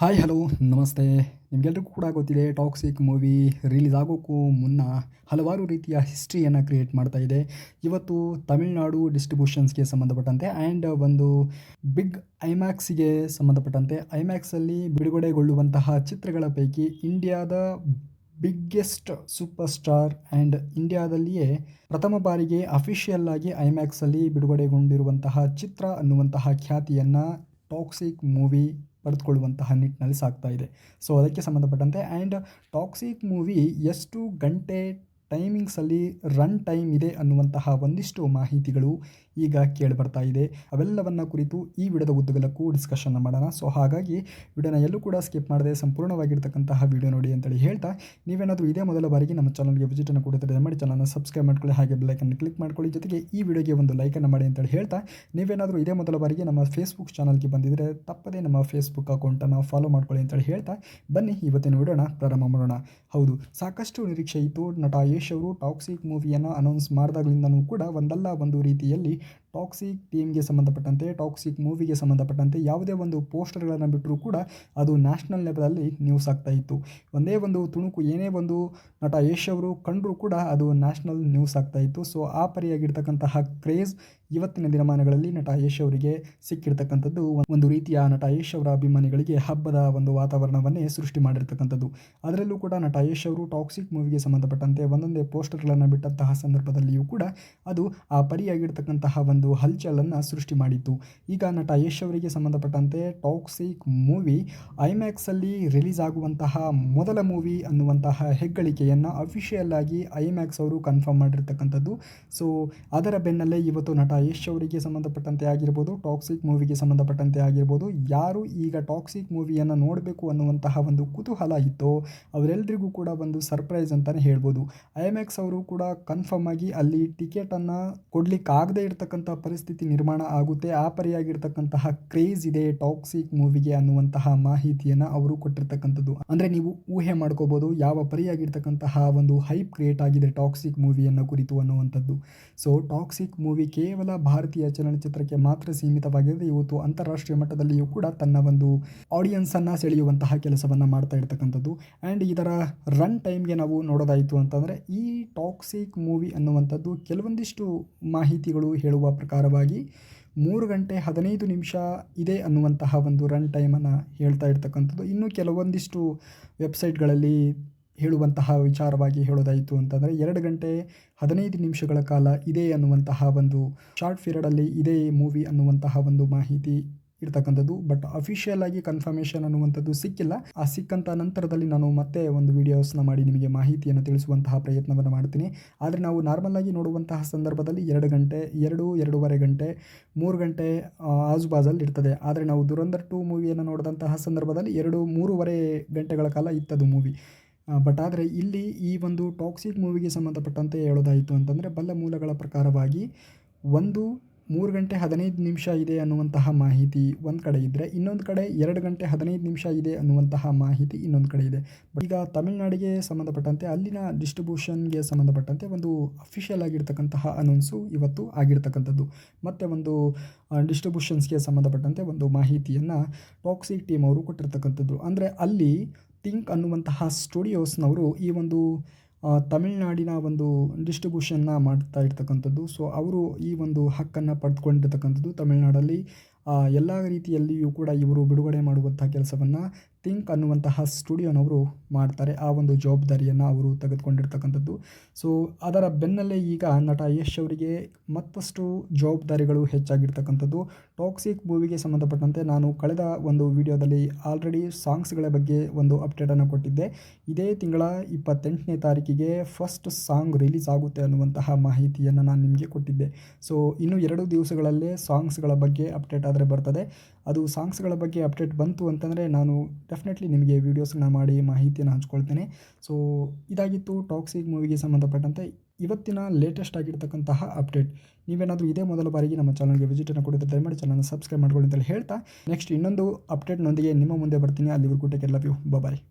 Hi hello ನಮಸ್ತೆ. ನಿಮಗೆಲ್ರಿಗೂ ಕೂಡ ಗೊತ್ತಿದೆ, ಟಾಕ್ಸಿಕ್ ಮೂವಿ ರಿಲೀಸ್ ಆಗೋಕ್ಕೂ ಮುನ್ನ ಹಲವಾರು ರೀತಿಯ ಹಿಸ್ಟ್ರಿಯನ್ನು ಕ್ರಿಯೇಟ್ ಮಾಡ್ತಾ ಇದೆ. ಇವತ್ತು ತಮಿಳುನಾಡು ಡಿಸ್ಟ್ರಿಬ್ಯೂಷನ್ಸ್ಗೆ ಸಂಬಂಧಪಟ್ಟಂತೆ ಆ್ಯಂಡ್ ಒಂದು ಬಿಗ್ ಐಮ್ಯಾಕ್ಸ್ಗೆ ಸಂಬಂಧಪಟ್ಟಂತೆ ಐಮ್ಯಾಕ್ಸಲ್ಲಿ ಬಿಡುಗಡೆಗೊಳ್ಳುವಂತಹ ಚಿತ್ರಗಳ ಪೈಕಿ ಇಂಡಿಯಾದ ಬಿಗ್ಗೆಸ್ಟ್ ಸೂಪರ್ ಸ್ಟಾರ್ ಆ್ಯಂಡ್ ಇಂಡಿಯಾದಲ್ಲಿಯೇ ಪ್ರಥಮ ಬಾರಿಗೆ ಅಫಿಷಿಯಲ್ ಆಗಿ ಐಮ್ಯಾಕ್ಸಲ್ಲಿ ಬಿಡುಗಡೆಗೊಂಡಿರುವಂತಹ ಚಿತ್ರ ಅನ್ನುವಂತಹ ಖ್ಯಾತಿಯನ್ನು ಟಾಕ್ಸಿಕ್ ಮೂವಿ ಪಡೆದುಕೊಳ್ಳುವಂತಹ ನಿಟ್ಟಿನಲ್ಲಿ ಸಾಗ್ತಾ ಇದೆ. ಸೊ ಅದಕ್ಕೆ ಸಂಬಂಧಪಟ್ಟಂತೆ ಆ್ಯಂಡ್ ಟಾಕ್ಸಿಕ್ ಮೂವಿ ಎಷ್ಟು ಗಂಟೆ ಟೈಮಿಂಗ್ಸಲ್ಲಿ ರನ್ ಟೈಮ್ ಇದೆ ಅನ್ನುವಂತಹ ಒಂದಿಷ್ಟು ಮಾಹಿತಿಗಳು ಈಗ ಕೇಳಿಬರ್ತಾ ಇದೆ. ಅವೆಲ್ಲವನ್ನು ಕುರಿತು ಈ ವಿಡಿಯೋದ ಉದ್ದಗಲಕ್ಕೂ ಡಿಸ್ಕಷನ್ ಮಾಡೋಣ. ಸೊ ಹಾಗಾಗಿ ವಿಡಿಯೋನ ಎಲ್ಲೂ ಕೂಡ ಸ್ಕಿಪ್ ಮಾಡದೆ ಸಂಪೂರ್ಣವಾಗಿರ್ತಕ್ಕಂತಹ ವಿಡಿಯೋ ನೋಡಿ ಅಂತೇಳಿ ಹೇಳ್ತಾ, ನೀವೇನಾದರೂ ಇದೇ ಮೊದಲ ಬಾರಿಗೆ ನಮ್ಮ ಚಾನಲ್ಗೆ ವಿಸಿಟನ್ನು ಕೊಡುತ್ತಾರೆ ಮಾಡಿ ಚಾನಲ್ನ ಸಬ್ಸ್ಕ್ರೈಬ್ ಮಾಡ್ಕೊಳ್ಳಿ, ಹಾಗೆ ಬೆಲ್ಲೈಕನ್ನು ಕ್ಲಿಕ್ ಮಾಡ್ಕೊಳ್ಳಿ, ಜೊತೆಗೆ ಈ ವಿಡಿಯೋಗೆ ಒಂದು ಲೈಕನ್ನು ಮಾಡಿ ಅಂತೇಳಿ ಹೇಳ್ತಾ, ನೀವೇನಾದರೂ ಇದೇ ಮೊದಲ ಬಾರಿಗೆ ನಮ್ಮ ಫೇಸ್ಬುಕ್ ಚಾನಲ್ಗೆ ಬಂದಿದ್ದರೆ ತಪ್ಪದೇ ನಮ್ಮ ಫೇಸ್ಬುಕ್ ಅಕೌಂಟನ್ನು ಫಾಲೋ ಮಾಡ್ಕೊಳ್ಳಿ ಅಂತೇಳಿ ಹೇಳ್ತಾ, ಬನ್ನಿ ಇವತ್ತಿನ ವಿಡಿಯೋನ ಪ್ರಾರಂಭ ಮಾಡೋಣ. ಹೌದು, ಸಾಕಷ್ಟು ನಿರೀಕ್ಷೆ ಇತ್ತು. ನಟ ಯಶ್ ಅವರು ಟಾಕ್ಸಿಕ್ ಮೂವಿಯನ್ನು ಅನೌನ್ಸ್ ಮಾಡಿದಾಗಲಿಂದನೂ ಕೂಡ ಒಂದಲ್ಲ ಒಂದು ರೀತಿಯಲ್ಲಿ ಟಾಕ್ಸಿಕ್ ಟೀಮ್ಗೆ ಸಂಬಂಧಪಟ್ಟಂತೆ, ಟಾಕ್ಸಿಕ್ ಮೂವಿಗೆ ಸಂಬಂಧಪಟ್ಟಂತೆ ಯಾವುದೇ ಒಂದು ಪೋಸ್ಟರ್ಗಳನ್ನು ಬಿಟ್ಟರೂ ಕೂಡ ಅದು ನ್ಯಾಷನಲ್ ಲೆವೆಲಲ್ಲಿ ನ್ಯೂಸ್ ಆಗ್ತಾ ಇತ್ತು. ಒಂದೇ ಒಂದು ತುಣುಕು ಏನೇ ಒಂದು ನಟ ಯಶ್ ಅವರು ಕಂಡರೂ ಕೂಡ ಅದು ನ್ಯಾಷನಲ್ ನ್ಯೂಸ್ ಆಗ್ತಾ ಇತ್ತು. ಸೊ ಆ ಪರಿಯಾಗಿರ್ತಕ್ಕಂತಹ ಕ್ರೇಜ್ ಇವತ್ತಿನ ದಿನಮಾನಗಳಲ್ಲಿ ನಟ ಯಶ್ ಅವರಿಗೆ ಸಿಕ್ಕಿರ್ತಕ್ಕಂಥದ್ದು ಒಂದು ರೀತಿಯ ನಟ ಯಶ್ ಅವರ ಅಭಿಮಾನಿಗಳಿಗೆ ಹಬ್ಬದ ಒಂದು ವಾತಾವರಣವನ್ನೇ ಸೃಷ್ಟಿ ಮಾಡಿರ್ತಕ್ಕಂಥದ್ದು. ಅದರಲ್ಲೂ ಕೂಡ ನಟ ಯಶ್ ಅವರು ಟಾಕ್ಸಿಕ್ ಮೂವಿಗೆ ಸಂಬಂಧಪಟ್ಟಂತೆ ಒಂದೊಂದೇ ಪೋಸ್ಟರ್ಗಳನ್ನು ಬಿಟ್ಟಂತಹ ಸಂದರ್ಭದಲ್ಲಿಯೂ ಕೂಡ ಅದು ಆ ಪರಿಯಾಗಿರ್ತಕ್ಕಂತಹ ಒಂದು ಹಲ್ಚಲನ್ನು ಸೃಷ್ಟಿ ಮಾಡಿತ್ತು. ಈಗ ನಟ ಯಶ್ ಅವರಿಗೆ ಸಂಬಂಧಪಟ್ಟಂತೆ ಟಾಕ್ಸಿಕ್ ಮೂವಿ ಐಮ್ಯಾಕ್ಸಲ್ಲಿ ರಿಲೀಸ್ ಆಗುವಂತಹ ಮೊದಲ ಮೂವಿ ಅನ್ನುವಂತಹ ಹೆಗ್ಗಳಿಕೆಯನ್ನು ಅಫಿಷಿಯಲ್ ಆಗಿ ಐಮ್ಯಾಕ್ಸ್ ಅವರು ಕನ್ಫರ್ಮ್ ಮಾಡಿರ್ತಕ್ಕಂಥದ್ದು. ಸೊ ಅದರ ಬೆನ್ನಲ್ಲೇ ಇವತ್ತು ನಟ ಯಶ್ ಅವರಿಗೆ ಸಂಬಂಧಪಟ್ಟಂತೆ ಆಗಿರ್ಬೋದು, ಟಾಕ್ಸಿಕ್ ಮೂವಿಗೆ ಸಂಬಂಧಪಟ್ಟಂತೆ ಆಗಿರ್ಬೋದು, ಯಾರು ಈಗ ಟಾಕ್ಸಿಕ್ ಮೂವಿಯನ್ನು ನೋಡಬೇಕು ಅನ್ನುವಂತಹ ಒಂದು ಕುತೂಹಲ ಇತ್ತೋ ಅವರೆಲ್ಲರಿಗೂ ಕೂಡ ಒಂದು ಸರ್ಪ್ರೈಸ್ ಅಂತಲೇ ಹೇಳ್ಬೋದು. ಐಮ್ಯಾಕ್ಸ್ ಅವರು ಕೂಡ ಕನ್ಫರ್ಮ್ ಆಗಿ ಅಲ್ಲಿ ಟಿಕೆಟನ್ನು ಕೊಡಲಿಕ್ಕಾಗದೇ ಇರತಕ್ಕಂಥ ಪರಿಸ್ಥಿತಿ ನಿರ್ಮಾಣ ಆಗುತ್ತೆ. ಆ ಪರಿಯಾಗಿರ್ತಕ್ಕಂತಹ ಕ್ರೇಜ್ ಇದೆ ಟಾಕ್ಸಿಕ್ ಮೂವಿಗೆ ಅನ್ನುವಂತಹ ಮಾಹಿತಿಯನ್ನು ಅವರು ಕೊಟ್ಟಿರ್ತಕ್ಕಂಥದ್ದು. ಅಂದರೆ ನೀವು ಊಹೆ ಮಾಡ್ಕೋಬೋದು ಯಾವ ಪರಿಯಾಗಿರ್ತಕ್ಕಂತಹ ಒಂದು ಹೈಪ್ ಕ್ರಿಯೇಟ್ ಆಗಿದೆ ಟಾಕ್ಸಿಕ್ ಮೂವಿಯನ್ನು ಕುರಿತು ಅನ್ನುವಂಥದ್ದು. ಸೊ ಟಾಕ್ಸಿಕ್ ಮೂವಿ ಕೇವಲ ಭಾರತೀಯ ಚಲನಚಿತ್ರಕ್ಕೆ ಮಾತ್ರ ಸೀಮಿತವಾಗಿರದೆ ಇವತ್ತು ಅಂತಾರಾಷ್ಟ್ರೀಯ ಮಟ್ಟದಲ್ಲಿಯೂ ಕೂಡ ತನ್ನ ಒಂದು ಆಡಿಯನ್ಸನ್ನು ಸೆಳೆಯುವಂತಹ ಕೆಲಸವನ್ನು ಮಾಡ್ತಾ ಇರ್ತಕ್ಕಂಥದ್ದು. ಆ್ಯಂಡ್ ಇದರ ರನ್ ಟೈಮ್ಗೆ ನಾವು ನೋಡೋದಾಯಿತು ಅಂತಂದರೆ ಈ ಟಾಕ್ಸಿಕ್ ಮೂವಿ ಅನ್ನುವಂಥದ್ದು ಕೆಲವೊಂದಿಷ್ಟು ಮಾಹಿತಿಗಳು ಹೇಳುವ ಪ್ರಕಾರವಾಗಿ 3 ಗಂಟೆ 15 ನಿಮಿಷ ಇದೆ ಅನ್ನುವಂತಹ ಒಂದು ರನ್ ಟೈಮನ್ನು ಹೇಳ್ತಾ ಇರ್ತಕ್ಕಂಥದ್ದು. ಇನ್ನು ಕೆಲವೊಂದಿಷ್ಟು ವೆಬ್ಸೈಟ್ಗಳಲ್ಲಿ ಹೇಳುವಂತಹ ವಿಚಾರವಾಗಿ ಹೇಳೋದಾಯಿತು ಅಂತಂದರೆ 2 ಗಂಟೆ 15 ನಿಮಿಷಗಳ ಕಾಲ ಇದೆ ಅನ್ನುವಂತಹ ಒಂದು ಶಾರ್ಟ್ ಪೀರಿಯಡಲ್ಲಿ ಇದೇ ಮೂವಿ ಅನ್ನುವಂತಹ ಒಂದು ಮಾಹಿತಿ ಇರ್ತಕ್ಕಂಥದ್ದು. ಬಟ್ ಅಫಿಷಿಯಲ್ ಆಗಿ ಕನ್ಫರ್ಮೇಷನ್ ಅನ್ನುವಂಥದ್ದು ಸಿಕ್ಕಿಲ್ಲ. ಆ ಸಿಕ್ಕಂಥ ನಂತರದಲ್ಲಿ ನಾನು ಮತ್ತೆ ಒಂದು ವೀಡಿಯೋಸ್ನ ಮಾಡಿ ನಿಮಗೆ ಮಾಹಿತಿಯನ್ನು ತಿಳಿಸುವಂತಹ ಪ್ರಯತ್ನವನ್ನು ಮಾಡ್ತೀನಿ. ಆದರೆ ನಾವು ನಾರ್ಮಲ್ ಆಗಿ ನೋಡುವಂತಹ ಸಂದರ್ಭದಲ್ಲಿ 2 ಗಂಟೆ, 2.5 ಗಂಟೆ, 3 ಗಂಟೆ ಆಜುಬಾಜಲ್ಲಿ ಇರ್ತದೆ. ಆದರೆ ನಾವು ದುರಂಧರ್ 2 ಮೂವಿಯನ್ನು ನೋಡಿದಂತಹ ಸಂದರ್ಭದಲ್ಲಿ 3.5 ಗಂಟೆಗಳ ಕಾಲ ಇತ್ತದು ಮೂವಿ. ಬಟ್ ಆದರೆ ಇಲ್ಲಿ ಈ ಒಂದು ಟಾಕ್ಸಿಕ್ ಮೂವಿಗೆ ಸಂಬಂಧಪಟ್ಟಂತೆ ಹೇಳೋದಾಯಿತು ಅಂತಂದರೆ ಬಲ್ಲ ಮೂಲಗಳ ಪ್ರಕಾರವಾಗಿ 3 ಗಂಟೆ 15 ನಿಮಿಷ ಇದೆ ಅನ್ನುವಂತಹ ಮಾಹಿತಿ ಒಂದು ಕಡೆ ಇದ್ದರೆ, ಇನ್ನೊಂದು ಕಡೆ 2 ಗಂಟೆ 15 ನಿಮಿಷ ಇದೆ ಅನ್ನುವಂತಹ ಮಾಹಿತಿ ಇನ್ನೊಂದು ಕಡೆ ಇದೆ. ಈಗ ತಮಿಳುನಾಡಿಗೆ ಸಂಬಂಧಪಟ್ಟಂತೆ ಅಲ್ಲಿನ ಡಿಸ್ಟ್ರಿಬ್ಯೂಷನ್ಗೆ ಸಂಬಂಧಪಟ್ಟಂತೆ ಒಂದು ಅಫಿಷಿಯಲ್ ಆಗಿರ್ತಕ್ಕಂತಹ ಅನೌನ್ಸು ಇವತ್ತು ಆಗಿರ್ತಕ್ಕಂಥದ್ದು. ಮತ್ತು ಒಂದು ಡಿಸ್ಟ್ರಿಬ್ಯೂಷನ್ಸ್ಗೆ ಸಂಬಂಧಪಟ್ಟಂತೆ ಒಂದು ಮಾಹಿತಿಯನ್ನು ಟಾಕ್ಸಿಕ್ ಟೀಮ್ ಅವರು ಕೊಟ್ಟಿರ್ತಕ್ಕಂಥದ್ದು. ಅಂದರೆ ಅಲ್ಲಿ ಥಿಂಕ್ ಅನ್ನುವಂತಹ ಸ್ಟುಡಿಯೋಸ್ನವರು ಈ ಒಂದು ತಮಿಳುನಾಡಿನ ಒಂದು ಡಿಸ್ಟ್ರಿಬ್ಯೂಷನ್ನ ಮಾಡ್ತಾ ಇರ್ತಕ್ಕಂಥದ್ದು. ಸೊ ಅವರು ಈ ಒಂದು ಹಕ್ಕನ್ನು ಪಡೆದುಕೊಂಡಿರ್ತಕ್ಕಂಥದ್ದು. ತಮಿಳುನಾಡಲ್ಲಿ ಎಲ್ಲ ರೀತಿಯಲ್ಲಿಯೂ ಕೂಡ ಇವರು ಬಿಡುಗಡೆ ಮಾಡುವಂತಹ ಕೆಲಸವನ್ನು ಥಿಂಕ್ ಅನ್ನುವಂತಹ ಸ್ಟುಡಿಯೋನವರು ಮಾಡ್ತಾರೆ. ಆ ಒಂದು ಜವಾಬ್ದಾರಿಯನ್ನು ಅವರು ತೆಗೆದುಕೊಂಡಿರ್ತಕ್ಕಂಥದ್ದು. ಸೊ ಅದರ ಬೆನ್ನಲ್ಲೇ ಈಗ ನಟ ಯಶ್ ಅವರಿಗೆ ಮತ್ತಷ್ಟು ಜವಾಬ್ದಾರಿಗಳು ಹೆಚ್ಚಾಗಿರ್ತಕ್ಕಂಥದ್ದು. ಟಾಕ್ಸಿಕ್ ಮೂವಿಗೆ ಸಂಬಂಧಪಟ್ಟಂತೆ ನಾನು ಕಳೆದ ಒಂದು ವಿಡಿಯೋದಲ್ಲಿ ಆಲ್ರೆಡಿ ಸಾಂಗ್ಸ್ಗಳ ಬಗ್ಗೆ ಒಂದು ಅಪ್ಡೇಟನ್ನು ಕೊಟ್ಟಿದ್ದೆ. ಇದೇ ತಿಂಗಳ 28ನೇ ತಾರೀಕಿಗೆ ಫಸ್ಟ್ ಸಾಂಗ್ ರಿಲೀಸ್ ಆಗುತ್ತೆ ಅನ್ನುವಂತಹ ಮಾಹಿತಿಯನ್ನು ನಾನು ನಿಮಗೆ ಕೊಟ್ಟಿದ್ದೆ. ಸೊ ಇನ್ನು 2 ದಿವಸಗಳಲ್ಲೇ ಸಾಂಗ್ಸ್ಗಳ ಬಗ್ಗೆ ಅಪ್ಡೇಟ್ ಆದರೆ ಬರ್ತದೆ. ಅದು ಸಾಂಗ್ಸ್ಗಳ ಬಗ್ಗೆ ಅಪ್ಡೇಟ್ ಬಂತು ಅಂತಂದರೆ ನಾನು ಡೆಫಿನೆಟ್ಲಿ ನಿಮಗೆ ವೀಡಿಯೋಸ್ನ ಮಾಡಿ ಮಾಹಿತಿಯನ್ನು ಹಂಚ್ಕೊಳ್ತೇನೆ. ಸೊ ಇದಾಗಿತ್ತು ಟಾಕ್ಸಿಕ್ ಮೂವಿಗೆ ಸಂಬಂಧಪಟ್ಟಂತೆ ಇವತ್ತಿನ ಲೇಟೆಸ್ಟ್ ಆಗಿರ್ತಕ್ಕಂತಹ ಅಪ್ಡೇಟ್. ನೀವೇನಾದರೂ ಇದೇ ಮೊದಲ ಬಾರಿಗೆ ನಮ್ಮ ಚಾನಲ್ಗೆ ವಿಸಿಟನ್ನು ಕೊಡಿದ್ರೆ ದಯಮಾಡಿ ಚಾನಲ್ನ ಸಬ್ಸ್ಕ್ರೈಬ್ ಮಾಡ್ಕೊಳ್ಳಿ ಅಂತೇಳಿ ಹೇಳ್ತಾ, ನೆಕ್ಸ್ಟ್ ಇನ್ನೊಂದು ಅಪ್ಡೇಟ್ನೊಂದಿಗೆ ನಿಮ್ಮ ಮುಂದೆ ಬರ್ತೀನಿ. ಅಲ್ಲಿವರೆಗೂ take care, love you, bye.